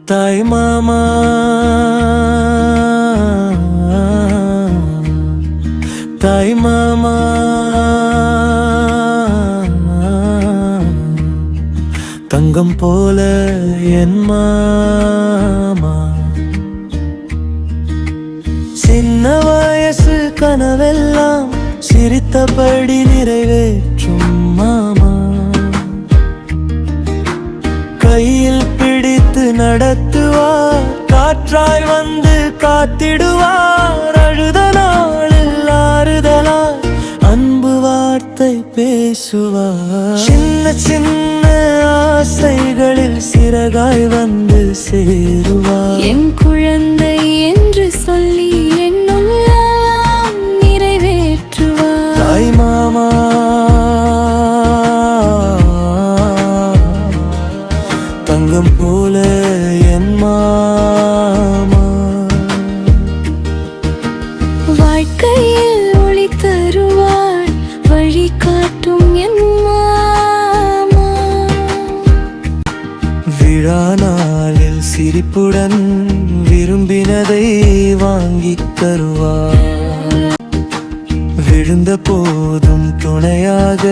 தாய் மாமா தாய் மாமா தங்கம் போல என் மாமா. சின்ன வயசு கனவெல்லாம் சிரித்தபடி நிறைவேற்றும் மாமா. கையில் பிடித்து நடத்துவார், காற்றாய் வந்து காத்திடுவார். அழுத நாளில் ஆறுதலாய் அன்பு வார்த்தை பேசுவார். சின்ன சின்ன ஆசைகளில் சிறகாய் வந்து சேருவார். என் குழந்தை என்று சொல்லி என்னுள்ளம் நிறைவேற்றுவார். தாய் மாமா தங்கம் போல என் மாமா. வாழ்க்கையில் ஒளி தருவார், வழி காட்டும் என் மாமா. விழா நாளில் சிரிப்புடன் விரும்பினதை வாங்கித் தருவார். விழுந்த போதும் துணையாக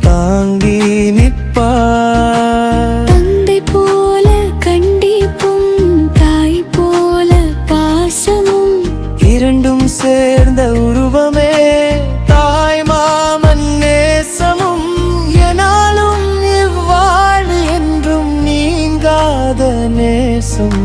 தாங்கி நிற்பார். தந்தை போல கண்டிப்பும், தாய் போல பாசமும், இரண்டும் சேர்ந்த உருவமே தாய் மாமன் நேசமும். எனாலும் இவ்வாழ்வு என்றும் நீங்காத நேசம்.